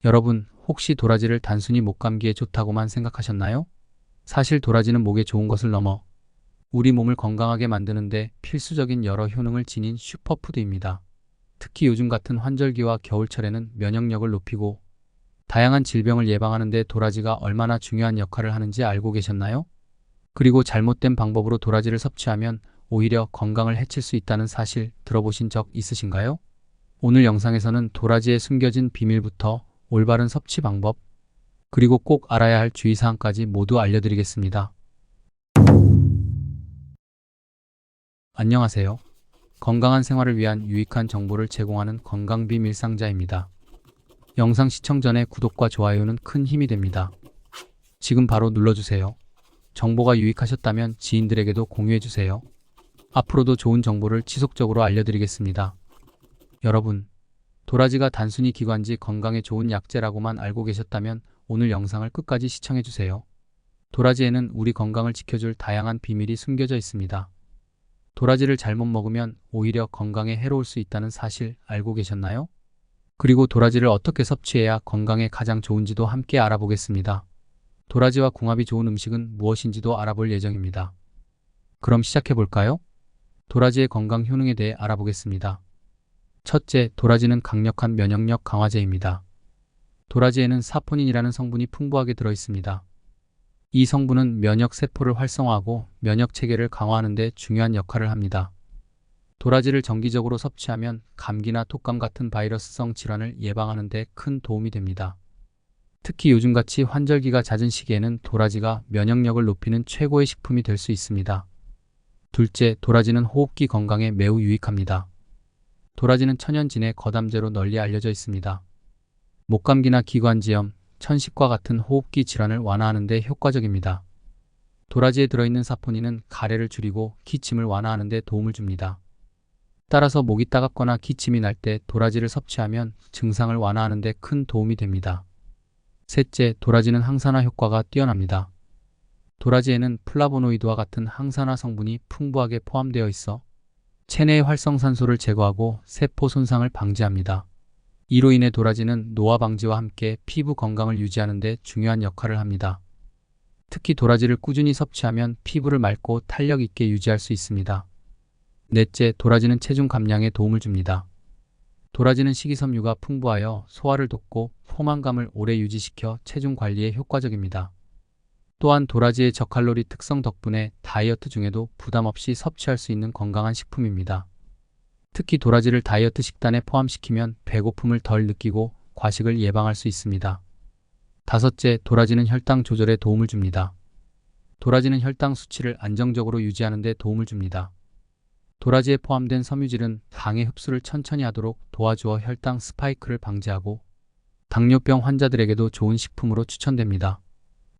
여러분, 혹시 도라지를 단순히 목감기에 좋다고만 생각하셨나요? 사실 도라지는 목에 좋은 것을 넘어 우리 몸을 건강하게 만드는데 필수적인 여러 효능을 지닌 슈퍼푸드입니다. 특히 요즘 같은 환절기와 겨울철에는 면역력을 높이고 다양한 질병을 예방하는 데 도라지가 얼마나 중요한 역할을 하는지 알고 계셨나요? 그리고 잘못된 방법으로 도라지를 섭취하면 오히려 건강을 해칠 수 있다는 사실 들어보신 적 있으신가요? 오늘 영상에서는 도라지에 숨겨진 비밀부터 올바른 섭취 방법, 그리고 꼭 알아야 할 주의사항까지 모두 알려드리겠습니다. 안녕하세요. 건강한 생활을 위한 유익한 정보를 제공하는 건강비밀 상자입니다. 영상 시청 전에 구독과 좋아요는 큰 힘이 됩니다. 지금 바로 눌러주세요. 정보가 유익하셨다면 지인들에게도 공유해주세요. 앞으로도 좋은 정보를 지속적으로 알려드리겠습니다. 여러분, 도라지가 단순히 기관지 건강에 좋은 약재라고만 알고 계셨다면 오늘 영상을 끝까지 시청해주세요. 도라지에는 우리 건강을 지켜줄 다양한 비밀이 숨겨져 있습니다. 도라지를 잘못 먹으면 오히려 건강에 해로울 수 있다는 사실 알고 계셨나요? 그리고 도라지를 어떻게 섭취해야 건강에 가장 좋은지도 함께 알아보겠습니다. 도라지와 궁합이 좋은 음식은 무엇인지도 알아볼 예정입니다. 그럼 시작해볼까요? 도라지의 건강 효능에 대해 알아보겠습니다. 첫째, 도라지는 강력한 면역력 강화제입니다. 도라지에는 사포닌이라는 성분이 풍부하게 들어있습니다. 이 성분은 면역 세포를 활성화하고 면역 체계를 강화하는 데 중요한 역할을 합니다. 도라지를 정기적으로 섭취하면 감기나 독감 같은 바이러스성 질환을 예방하는 데 큰 도움이 됩니다. 특히 요즘같이 환절기가 잦은 시기에는 도라지가 면역력을 높이는 최고의 식품이 될 수 있습니다. 둘째, 도라지는 호흡기 건강에 매우 유익합니다. 도라지는 천연진해 거담제로 널리 알려져 있습니다. 목감기나 기관지염, 천식과 같은 호흡기 질환을 완화하는 데 효과적입니다. 도라지에 들어있는 사포닌은 가래를 줄이고 기침을 완화하는 데 도움을 줍니다. 따라서 목이 따갑거나 기침이 날 때 도라지를 섭취하면 증상을 완화하는 데 큰 도움이 됩니다. 셋째, 도라지는 항산화 효과가 뛰어납니다. 도라지에는 플라보노이드와 같은 항산화 성분이 풍부하게 포함되어 있어 체내의 활성산소를 제거하고 세포 손상을 방지합니다. 이로 인해 도라지는 노화 방지와 함께 피부 건강을 유지하는 데 중요한 역할을 합니다. 특히 도라지를 꾸준히 섭취하면 피부를 맑고 탄력 있게 유지할 수 있습니다. 넷째, 도라지는 체중 감량에 도움을 줍니다. 도라지는 식이섬유가 풍부하여 소화를 돕고 포만감을 오래 유지시켜 체중 관리에 효과적입니다. 또한 도라지의 저칼로리 특성 덕분에 다이어트 중에도 부담 없이 섭취할 수 있는 건강한 식품입니다. 특히 도라지를 다이어트 식단에 포함시키면 배고픔을 덜 느끼고 과식을 예방할 수 있습니다. 다섯째, 도라지는 혈당 조절에 도움을 줍니다. 도라지는 혈당 수치를 안정적으로 유지하는 데 도움을 줍니다. 도라지에 포함된 섬유질은 당의 흡수를 천천히 하도록 도와주어 혈당 스파이크를 방지하고 당뇨병 환자들에게도 좋은 식품으로 추천됩니다.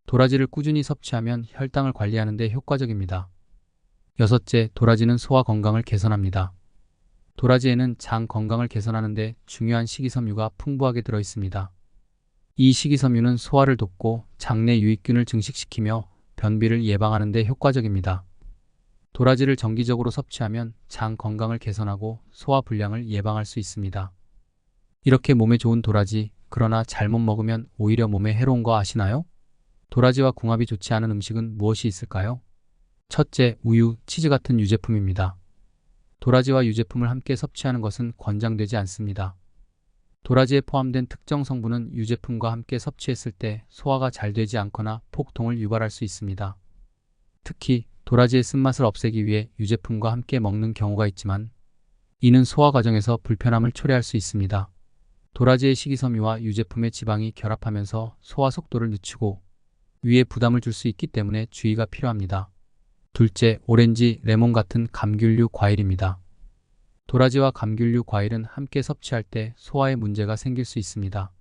도라지를 꾸준히 섭취하면 혈당을 관리하는 데 효과적입니다. 여섯째, 도라지는 소화 건강을 개선합니다. 도라지에는 장 건강을 개선하는 데 중요한 식이섬유가 풍부하게 들어있습니다. 이 식이섬유는 소화를 돕고 장내 유익균을 증식시키며 변비를 예방하는 데 효과적입니다. 도라지를 정기적으로 섭취하면 장 건강을 개선하고 소화 불량을 예방할 수 있습니다. 이렇게 몸에 좋은 도라지, 그러나 잘못 먹으면 오히려 몸에 해로운 거 아시나요? 도라지와 궁합이 좋지 않은 음식은 무엇이 있을까요? 첫째, 우유, 치즈 같은 유제품입니다. 도라지와 유제품을 함께 섭취하는 것은 권장되지 않습니다. 도라지에 포함된 특정 성분은 유제품과 함께 섭취했을 때 소화가 잘 되지 않거나 폭통을 유발할 수 있습니다. 특히 도라지의 쓴맛을 없애기 위해 유제품과 함께 먹는 경우가 있지만 이는 소화 과정에서 불편함을 초래할 수 있습니다. 도라지의 식이섬유와 유제품의 지방이 결합하면서 소화 속도를 늦추고 위에 부담을 줄 수 있기 때문에 주의가 필요합니다. 둘째, 오렌지, 레몬 같은 감귤류 과일입니다. 도라지와 감귤류 과일은 함께 섭취할 때 소화에 문제가 생길 수 있습니다.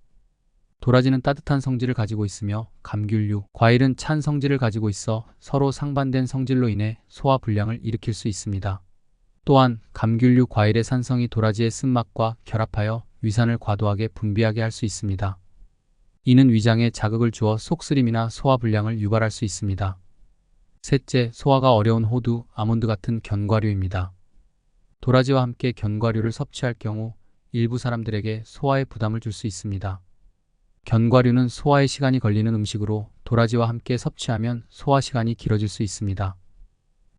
도라지는 따뜻한 성질을 가지고 있으며 감귤류 과일은 찬 성질을 가지고 있어 서로 상반된 성질로 인해 소화 불량을 일으킬 수 있습니다. 또한 감귤류 과일의 산성이 도라지의 쓴맛과 결합하여 위산을 과도하게 분비하게 할 수 있습니다. 이는 위장에 자극을 주어 속쓰림이나 소화 불량을 유발할 수 있습니다. 셋째, 소화가 어려운 호두, 아몬드 같은 견과류입니다. 도라지와 함께 견과류를 섭취할 경우 일부 사람들에게 소화에 부담을 줄 수 있습니다. 견과류는 소화에 시간이 걸리는 음식으로 도라지와 함께 섭취하면 소화 시간이 길어질 수 있습니다.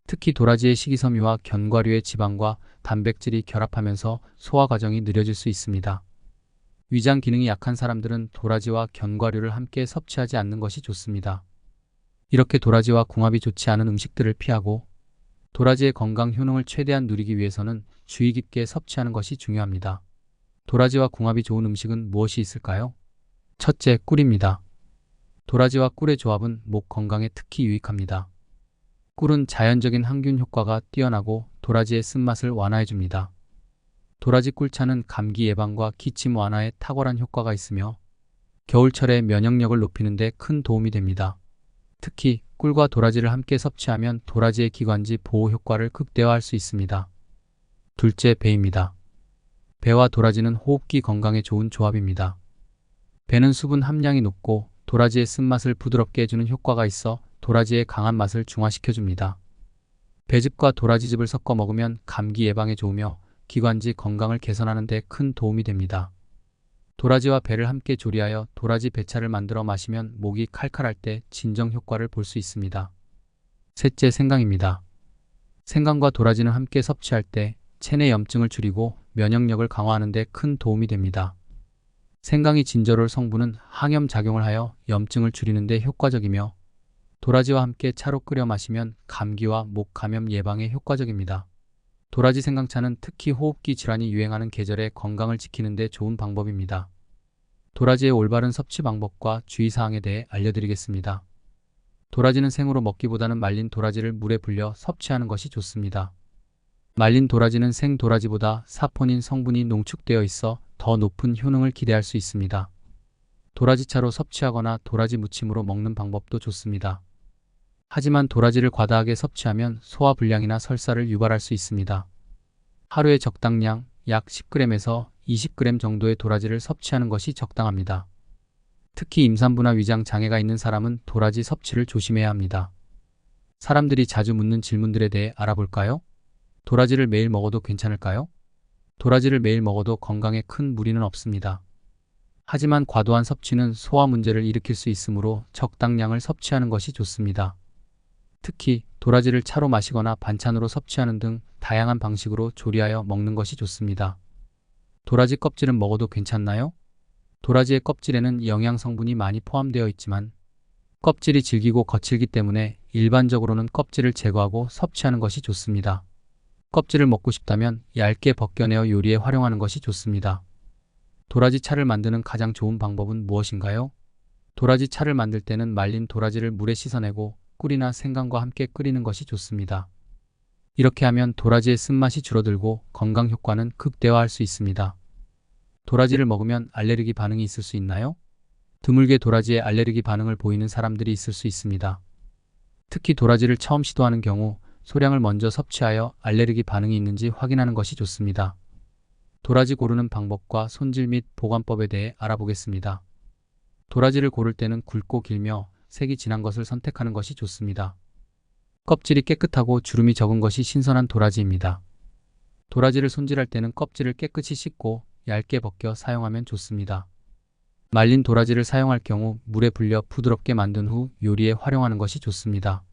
특히 도라지의 식이섬유와 견과류의 지방과 단백질이 결합하면서 소화 과정이 느려질 수 있습니다. 위장 기능이 약한 사람들은 도라지와 견과류를 함께 섭취하지 않는 것이 좋습니다. 이렇게 도라지와 궁합이 좋지 않은 음식들을 피하고 도라지의 건강 효능을 최대한 누리기 위해서는 주의 깊게 섭취하는 것이 중요합니다. 도라지와 궁합이 좋은 음식은 무엇이 있을까요? 첫째, 꿀입니다. 도라지와 꿀의 조합은 목 건강에 특히 유익합니다. 꿀은 자연적인 항균 효과가 뛰어나고 도라지의 쓴맛을 완화해줍니다. 도라지 꿀차는 감기 예방과 기침 완화에 탁월한 효과가 있으며 겨울철에 면역력을 높이는 데 큰 도움이 됩니다. 특히 꿀과 도라지를 함께 섭취하면 도라지의 기관지 보호 효과를 극대화할 수 있습니다. 둘째, 배입니다. 배와 도라지는 호흡기 건강에 좋은 조합입니다. 배는 수분 함량이 높고 도라지의 쓴맛을 부드럽게 해주는 효과가 있어 도라지의 강한 맛을 중화시켜줍니다. 배즙과 도라지즙을 섞어 먹으면 감기 예방에 좋으며 기관지 건강을 개선하는 데 큰 도움이 됩니다. 도라지와 배를 함께 조리하여 도라지 배차를 만들어 마시면 목이 칼칼할 때 진정 효과를 볼 수 있습니다. 셋째, 생강입니다. 생강과 도라지는 함께 섭취할 때 체내 염증을 줄이고 면역력을 강화하는 데 큰 도움이 됩니다. 생강이 진저롤 성분은 항염 작용을 하여 염증을 줄이는 데 효과적이며 도라지와 함께 차로 끓여 마시면 감기와 목 감염 예방에 효과적입니다. 도라지 생강차는 특히 호흡기 질환이 유행하는 계절에 건강을 지키는 데 좋은 방법입니다. 도라지의 올바른 섭취 방법과 주의사항에 대해 알려드리겠습니다. 도라지는 생으로 먹기보다는 말린 도라지를 물에 불려 섭취하는 것이 좋습니다. 말린 도라지는 생 도라지보다 사포닌 성분이 농축되어 있어 더 높은 효능을 기대할 수 있습니다. 도라지차로 섭취하거나 도라지 무침으로 먹는 방법도 좋습니다. 하지만 도라지를 과다하게 섭취하면 소화불량이나 설사를 유발할 수 있습니다. 하루에 적당량 약 10g에서 20g 정도의 도라지를 섭취하는 것이 적당합니다. 특히 임산부나 위장 장애가 있는 사람은 도라지 섭취를 조심해야 합니다. 사람들이 자주 묻는 질문들에 대해 알아볼까요? 도라지를 매일 먹어도 괜찮을까요? 도라지를 매일 먹어도 건강에 큰 무리는 없습니다. 하지만 과도한 섭취는 소화 문제를 일으킬 수 있으므로 적당량을 섭취하는 것이 좋습니다. 특히 도라지를 차로 마시거나 반찬으로 섭취하는 등 다양한 방식으로 조리하여 먹는 것이 좋습니다. 도라지 껍질은 먹어도 괜찮나요? 도라지의 껍질에는 영양 성분이 많이 포함되어 있지만 껍질이 질기고 거칠기 때문에 일반적으로는 껍질을 제거하고 섭취하는 것이 좋습니다. 껍질을 먹고 싶다면 얇게 벗겨내어 요리에 활용하는 것이 좋습니다. 도라지 차를 만드는 가장 좋은 방법은 무엇인가요? 도라지 차를 만들 때는 말린 도라지를 물에 씻어내고 꿀이나 생강과 함께 끓이는 것이 좋습니다. 이렇게 하면 도라지의 쓴맛이 줄어들고 건강 효과는 극대화할 수 있습니다. 도라지를 먹으면 알레르기 반응이 있을 수 있나요? 드물게 도라지에 알레르기 반응을 보이는 사람들이 있을 수 있습니다. 특히 도라지를 처음 시도하는 경우 소량을 먼저 섭취하여 알레르기 반응이 있는지 확인하는 것이 좋습니다. 도라지 고르는 방법과 손질 및 보관법에 대해 알아보겠습니다. 도라지를 고를 때는 굵고 길며 색이 진한 것을 선택하는 것이 좋습니다. 껍질이 깨끗하고 주름이 적은 것이 신선한 도라지입니다. 도라지를 손질할 때는 껍질을 깨끗이 씻고 얇게 벗겨 사용하면 좋습니다. 말린 도라지를 사용할 경우 물에 불려 부드럽게 만든 후 요리에 활용하는 것이 좋습니다.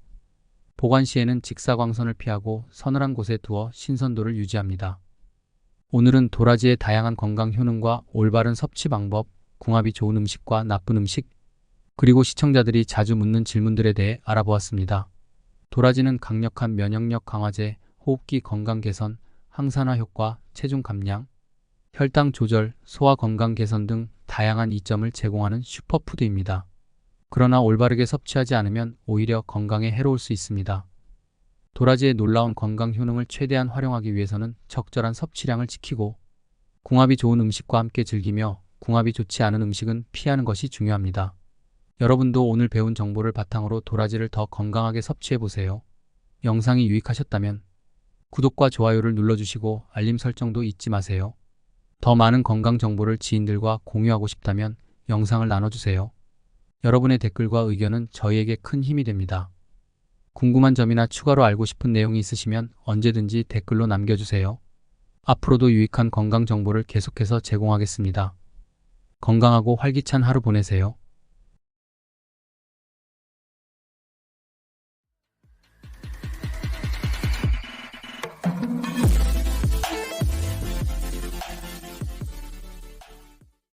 보관 시에는 직사광선을 피하고 서늘한 곳에 두어 신선도를 유지합니다. 오늘은 도라지의 다양한 건강 효능과 올바른 섭취 방법, 궁합이 좋은 음식과 나쁜 음식, 그리고 시청자들이 자주 묻는 질문들에 대해 알아보았습니다. 도라지는 강력한 면역력 강화제, 호흡기 건강 개선, 항산화 효과, 체중 감량, 혈당 조절, 소화 건강 개선 등 다양한 이점을 제공하는 슈퍼푸드입니다. 그러나 올바르게 섭취하지 않으면 오히려 건강에 해로울 수 있습니다. 도라지의 놀라운 건강 효능을 최대한 활용하기 위해서는 적절한 섭취량을 지키고 궁합이 좋은 음식과 함께 즐기며 궁합이 좋지 않은 음식은 피하는 것이 중요합니다. 여러분도 오늘 배운 정보를 바탕으로 도라지를 더 건강하게 섭취해보세요. 영상이 유익하셨다면 구독과 좋아요를 눌러주시고 알림 설정도 잊지 마세요. 더 많은 건강 정보를 지인들과 공유하고 싶다면 영상을 나눠주세요. 여러분의 댓글과 의견은 저희에게 큰 힘이 됩니다. 궁금한 점이나 추가로 알고 싶은 내용이 있으시면 언제든지 댓글로 남겨주세요. 앞으로도 유익한 건강 정보를 계속해서 제공하겠습니다. 건강하고 활기찬 하루 보내세요.